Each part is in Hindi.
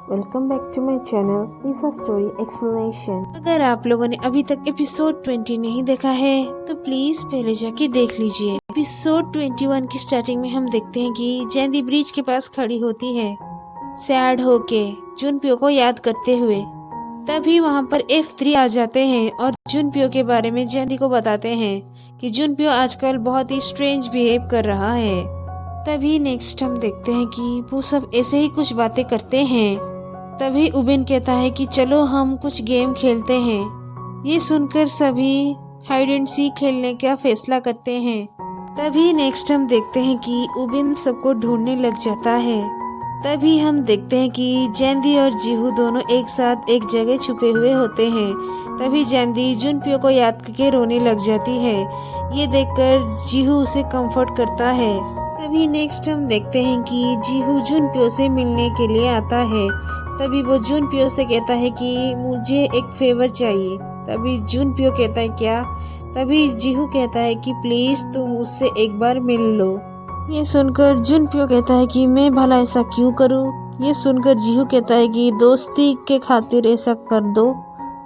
Welcome back to my channel Lisa story explanation. अगर आप लोगों ने अभी तक एपिसोड 20 नहीं देखा है तो प्लीज पहले जाके देख लीजिए। एपिसोड 21 की स्टार्टिंग में हम देखते हैं कि जैंदी ब्रिज के पास खड़ी होती है सैड होके जुनप्यो को याद करते हुए। तभी वहाँ पर F3 आ जाते हैं और जुनप्यो के बारे में जैंदी को बताते हैं कि जुनप्यो आजकल बहुत ही स्ट्रेंज बिहेव कर रहा है। तभी नेक्स्ट हम देखते हैं कि वो सब ऐसे ही कुछ बातें करते हैं। तभी उबिन कहता है कि चलो हम कुछ गेम खेलते हैं। ये सुनकर सभी हाइड एंड सीक खेलने का फैसला करते हैं। तभी नेक्स्ट हम देखते हैं कि उबिन सबको ढूंढने लग जाता है। तभी हम देखते हैं कि जैंदी और जीहू दोनों एक साथ एक जगह छुपे हुए होते हैं। तभी जैंदी जुनप्यो को याद करके रोने लग जाती है। ये देखकर जीहू उसे कंफर्ट करता है। तभी नेक्स्ट हम देखते हैं कि जीहू जुनप्यो से मिलने के लिए आता है। तभी वो जुनप्यो से कहता है कि मुझे एक फेवर चाहिए। तभी जुनप्यो कहता है क्या? तभी जीहू कहता है कि प्लीज तुम मुझसे एक बार मिल लो। ये सुनकर जुनप्यो कहता है कि मैं भला ऐसा क्यों करूं? ये सुनकर जीहू कहता है कि दोस्ती के खातिर ऐसा कर दो।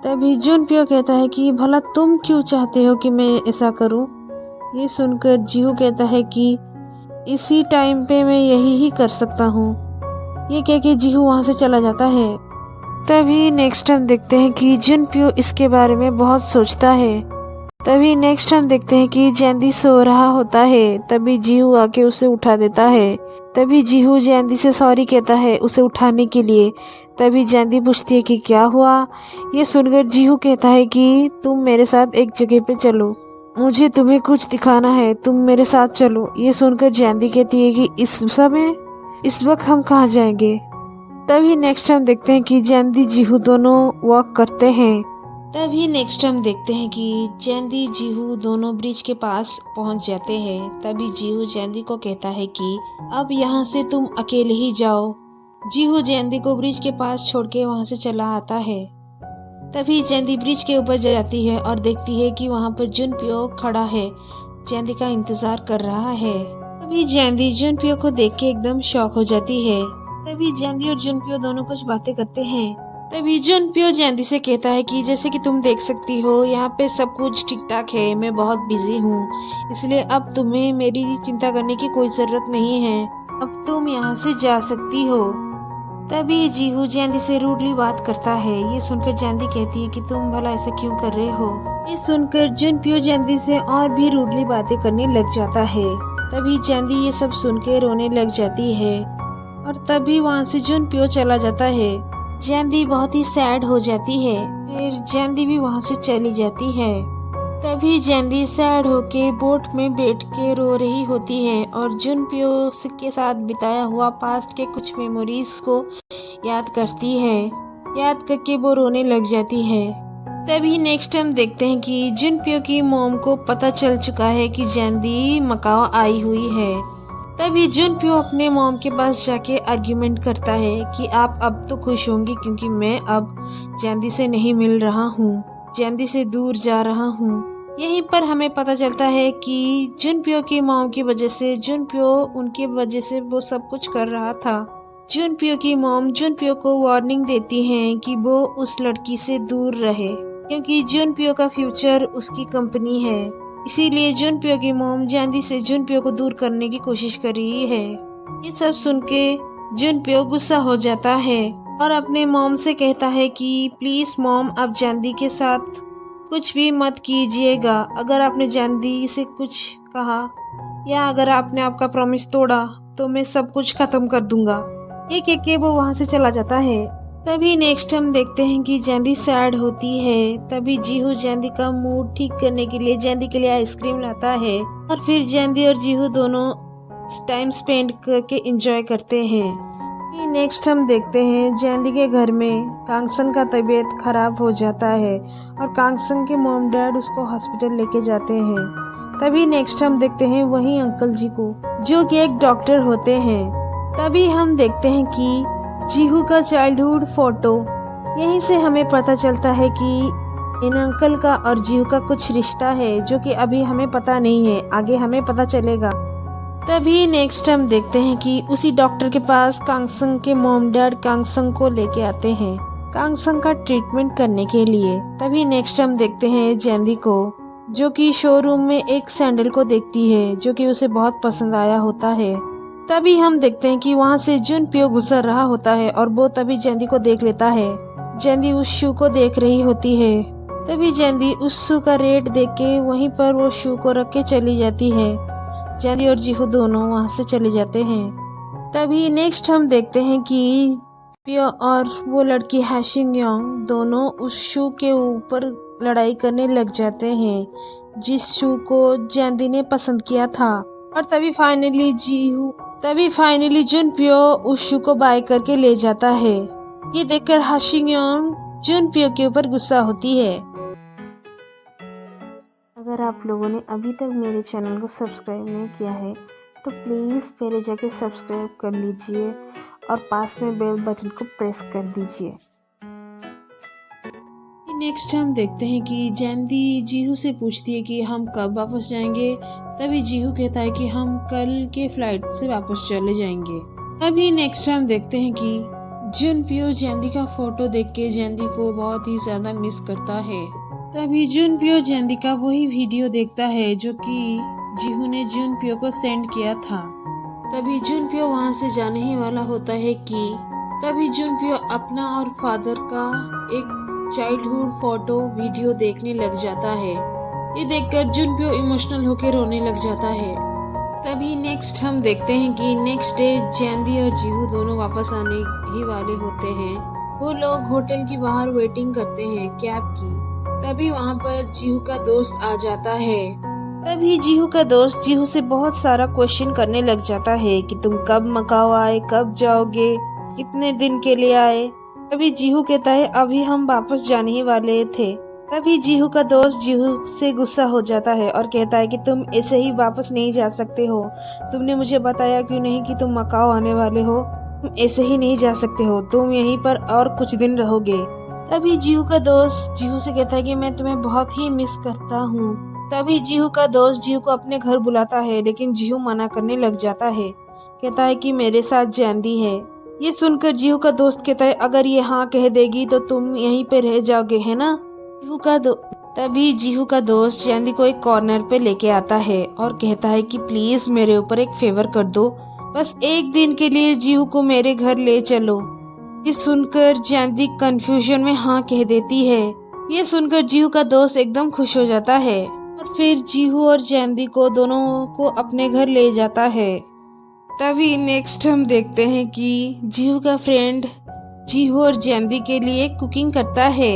तभी जुनप्यो कहता है कि भला तुम क्यों चाहते हो कि मैं ऐसा करूं? ये सुनकर जीहू कहता है कि इसी टाइम पे मैं यही ही कर सकता हूँ। ये कह के जीहू वहाँ से चला जाता है। तभी नेक्स्ट हम देखते हैं कि जुनप्यो इसके बारे में बहुत सोचता है। तभी नेक्स्ट हम देखते हैं कि जैंदी सो रहा होता है। तभी जीहू आके उसे उठा देता है। तभी जीहू जैंदी से सॉरी कहता है उसे उठाने के लिए। तभी जैंदी पूछती है कि क्या हुआ? ये सुनकर जीहू कहता है कि तुम मेरे साथ एक जगह पे चलो, मुझे तुम्हें कुछ दिखाना है, तुम मेरे साथ चलो। ये सुनकर जैंदी कहती है कि इस वक्त हम कहाँ जाएंगे? तभी नेक्स्ट हम देखते हैं कि जैंदी जीहू दोनों वॉक करते हैं। तभी नेक्स्ट हम देखते हैं कि जैंदी जीहू दोनों ब्रिज के पास पहुंच जाते हैं। तभी जीहू जैंदी को कहता है कि अब यहाँ से तुम अकेले ही जाओ। जीहू जैंदी को ब्रिज के पास छोड़ के वहाँ से चला आता है। तभी जैंदी ब्रिज के ऊपर जाती है और देखती है कि वहाँ पर जुनप्यो खड़ा है, जैंदी का इंतजार कर रहा है। तभी जैंदी जुनप्यो को देख के एकदम शॉक हो जाती है। तभी जैंदी और जुनप्यो दोनों कुछ बातें करते हैं। तभी जुनप्यो जैंदी से कहता है कि जैसे कि तुम देख सकती हो यहाँ पे सब कुछ ठीक ठाक है, मैं बहुत बिजी हूँ, इसलिए अब तुम्हें मेरी चिंता करने की कोई जरूरत नहीं है, अब तुम यहाँ से जा सकती हो। तभी जीहू जैंदी से रूडली बात करता है। ये सुनकर जैंदी कहती है कि तुम भला ऐसा क्यों कर रहे हो? ये सुनकर जुनप्यो जैंदी से और भी रूडली बातें करने लग जाता है। तभी जैंदी ये सब सुन के रोने लग जाती है और तभी वहाँ से जुनप्यो चला जाता है। जैंदी बहुत ही सैड हो जाती है। फिर जैंदी भी वहाँ से चली जाती है। तभी जैंदी सैड होके बोट में बैठ के रो रही होती है और जुनप्यो के साथ बिताया हुआ पास्ट के कुछ मेमोरीज को याद करती है। याद करके वो रोने लग जाती है। तभी नेक्स्ट हम देखते हैं कि जुनप्यो की मॉम को पता चल चुका है कि जैंदी मकाओ आई हुई है। तभी जुनप्यो अपने मॉम के पास जाके आर्ग्यूमेंट करता है कि आप अब तो खुश होंगी क्योंकि मैं अब जैंदी से नहीं मिल रहा हूँ, जैंदी से दूर जा रहा हूँ। यहीं पर हमें पता चलता है कि जुनप्यो की मॉम की वजह से जुनप्यो उनके वजह से वो सब कुछ कर रहा था। जुनप्यो की मॉम जुनप्यो को वार्निंग देती हैं कि वो उस लड़की से दूर रहे क्योंकि जुनप्यो का फ्यूचर उसकी कंपनी है। इसीलिए जुनप्यो की मॉम जैंदी से जुनप्यो को दूर करने की कोशिश कर रही है। ये सब सुन के जुनप्यो गुस्सा हो जाता है और अपने मॉम से कहता है कि प्लीज मॉम आप जैंदी के साथ कुछ भी मत कीजिएगा। अगर आपने जैंदी से कुछ कहा या अगर आपने आपका प्रॉमिस तोड़ा तो मैं सब कुछ खत्म कर दूंगा। ये कह के वो वहाँ से चला जाता है। तभी नेक्स्ट हम देखते हैं कि जैंदी सैड होती है। तभी जीहू जैंदी का मूड ठीक करने के लिए जैंदी के लिए आइसक्रीम लाता है और फिर जैंदी और जीहू दोनों टाइम स्पेंड करके एंजॉय करते हैं। नेक्स्ट हम देखते हैं जैंदी के घर में कांगसन का तबीयत खराब हो जाता है और कांगसन के मॉम डैड उसको हॉस्पिटल लेके जाते हैं। तभी नेक्स्ट हम देखते हैं वही अंकल जी को जो कि एक डॉक्टर होते हैं। तभी हम देखते हैं कि जीहू का चाइल्डहुड फोटो, यहीं से हमें पता चलता है कि इन अंकल का और जीहू का कुछ रिश्ता है जो कि अभी हमें पता नहीं है, आगे हमें पता चलेगा। तभी नेक्स्ट हम देखते हैं कि उसी डॉक्टर के पास कांगसंग के मॉम डैड कांगसंग को लेके आते हैं कांगसंग का ट्रीटमेंट करने के लिए। तभी नेक्स्ट हम देखते हैं जैंदी को, जो कि शोरूम में एक सैंडल को देखती है जो कि उसे बहुत पसंद आया होता है। तभी हम देखते हैं कि वहाँ से जुनप्यो गुजर रहा होता है और वो तभी जैंदी को देख लेता है। जैंदी उस शू को देख रही होती है। तभी जैंदी उस शू का रेट देख के वहीं पर वो शू को रख के चली जाती है। जैंदी और जीहू दोनों वहाँ से चले जाते हैं। तभी नेक्स्ट हम देखते हैं कि पियो और वो लड़की हैशिंग योंग दोनों उस शू के ऊपर लड़ाई करने लग जाते हैं जिस शू को जैंदी ने पसंद किया था। और तभी फाइनली जुनप्यो उस शू को बाय करके ले जाता है। ये देखकर हैशिंग योंग जुनप्यो के ऊपर गुस्सा होती है। अगर आप लोगों ने अभी तक मेरे चैनल को सब्सक्राइब नहीं किया है तो प्लीज़ पहले जाके सब्सक्राइब कर लीजिए और पास में बेल बटन को प्रेस कर दीजिए। नेक्स्ट हम देखते हैं कि जैंदी जीहू से पूछती है कि हम कब वापस जाएंगे। तभी जीहू कहता है कि हम कल के फ्लाइट से वापस चले जाएंगे। तभी नेक्स्ट हम देखते हैं कि जुनप्यो जैंदी का फोटो देख के जैंदी को बहुत ही ज्यादा मिस करता है। तभी जुनप्यो जैंदी का वही वीडियो देखता है जो कि जीहू ने जुनप्यो को सेंड किया था। तभी जुनप्यो वहाँ से जाने ही वाला होता है कि तभी जुनप्यो अपना और फादर का एक चाइल्डहुड फोटो वीडियो देखने लग जाता है। ये देखकर जुनप्यो इमोशनल होकर रोने लग जाता है। तभी नेक्स्ट हम देखते हैं कि नेक्स्ट डे जैंदी और जीहू दोनों वापस आने ही वाले होते हैं। वो लोग होटल की बाहर वेटिंग करते हैं कैब की। तभी वहाँ पर जीहू का दोस्त आ जाता है। तभी जीहू का दोस्त जीहू से बहुत सारा क्वेश्चन करने लग जाता है कि तुम कब मकाओ आए, कब जाओगे, कितने दिन के लिए आए। तभी जीहू कहता है अभी हम वापस जाने ही वाले थे। तभी जीहू का दोस्त जीहू से गुस्सा हो जाता है और कहता है कि तुम ऐसे ही वापस नहीं जा सकते हो। तुमने मुझे बताया क्यों नहीं कि तुम मकाओ आने वाले हो। तुम ऐसे ही नहीं जा सकते हो, तुम यहीं पर और कुछ दिन रहोगे। तभी जीहू का दोस्त जीहू से कहता है कि मैं तुम्हें बहुत ही मिस करता हूँ। तभी जीहू का दोस्त जीहू को अपने घर बुलाता है लेकिन जीहू मना करने लग जाता है। कहता है कि मेरे साथ जैंदी है। ये सुनकर जीहू का दोस्त कहता है अगर ये हाँ कह देगी तो तुम यहीं पे रह जाओगे, है ना। तभी जीहू का दोस्त जैंदी को एक कॉर्नर पे लेके आता है और कहता है कि प्लीज मेरे ऊपर एक फेवर कर दो, बस एक दिन के लिए जीहू को मेरे घर ले चलो। ये सुनकर जैंदी कंफ्यूजन में हाँ कह देती है। ये सुनकर जीहू का दोस्त एकदम खुश हो जाता है और फिर जीहू और जैंदी को दोनों को अपने घर ले जाता है। तभी नेक्स्ट हम देखते हैं कि जीहू का फ्रेंड जीहू और जैंदी के लिए कुकिंग करता है।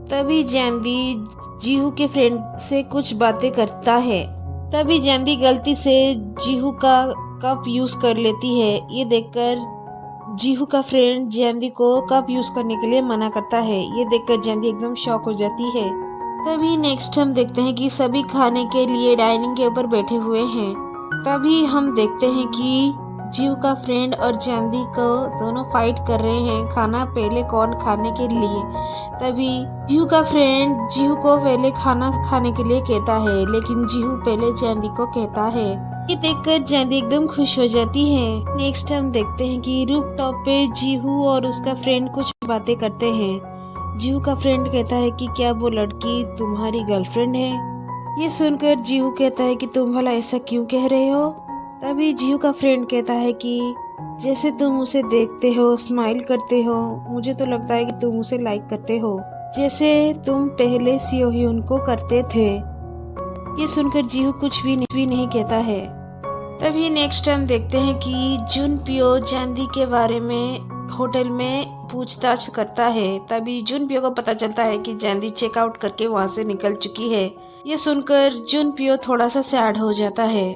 तभी जैंदी जीहू के फ्रेंड से कुछ बातें करता है। तभी जैंदी गलती से जीहू का कप यूज कर लेती है। ये देखकर जीहू का फ्रेंड जैंदी को कप यूज करने के लिए मना करता है। ये देखकर जैंदी एकदम शॉक हो जाती है। तभी नेक्स्ट हम देखते हैं कि सभी खाने के लिए डाइनिंग के ऊपर बैठे हुए हैं। तभी हम देखते हैं कि जीहू का फ्रेंड और जैंदी को दोनों फाइट कर रहे हैं खाना पहले कौन खाने के लिए। तभी जीहू का फ्रेंड जीहू को पहले खाना खाने के लिए कहता है लेकिन जीहू पहले जैंदी को कहता है। ये देखकर जैंदी एकदम खुश हो जाती है। नेक्स्ट हम देखते हैं कि रूफ टॉप पे जीहू और उसका फ्रेंड कुछ बातें करते हैं। जीहू का फ्रेंड कहता है कि क्या वो लड़की तुम्हारी गर्लफ्रेंड है। ये सुनकर जीहू कहता है कि तुम भला ऐसा क्यों कह रहे हो। तभी जीहू का फ्रेंड कहता है कि जैसे तुम उसे देखते हो, स्माइल करते हो, मुझे तो लगता है कि तुम उसे लाइक करते हो जैसे तुम पहले सियोह्यून को करते थे। ये सुनकर जीहू कुछ भी नहीं कहता है। तभी नेक्स्ट हम देखते हैं कि जुनप्यो जैंदी के बारे में होटल में पूछताछ करता है। तभी जुनप्यो को पता चलता है कि जैंदी चेकआउट करके वहाँ से निकल चुकी है। ये सुनकर जुनप्यो थोड़ा सा सैड हो जाता है।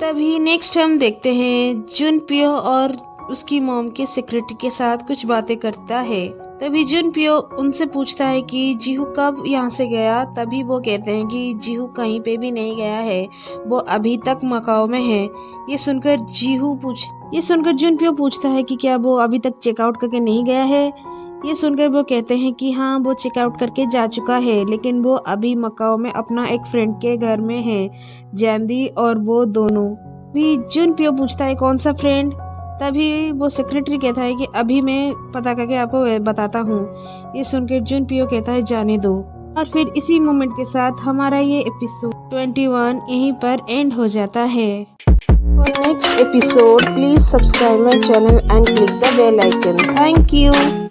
तभी नेक्स्ट हम देखते हैं जुनप्यो और उसकी मॉम के सेक्रेटरी के साथ कुछ बातें करता है। तभी जुनप्यो उनसे पूछता है कि जीहू कब यहाँ से गया। तभी वो कहते हैं कि जीहू कहीं पे भी नहीं गया है, वो अभी तक मकाओ में है। ये सुनकर जुनप्यो पूछता है कि क्या वो अभी तक चेकआउट करके नहीं गया है। ये सुनकर वो कहते हैं कि हाँ वो चेकआउट करके जा चुका है लेकिन वो अभी मकाओ में अपना एक फ्रेंड के घर में है, जैंदी और वो दोनों। भी जुनपियो पूछता है कौन सा फ्रेंड। तभी वो सेक्रेटरी कहता है कि अभी मैं पता करके आपको बताता हूँ। ये सुनकर जुनपियो कहता है जाने दो। और फिर इसी मोमेंट के साथ हमारा ये एपिसोड 21 यहीं पर एंड हो जाता है। For next episode, please subscribe my channel and click the bell icon. Thank you.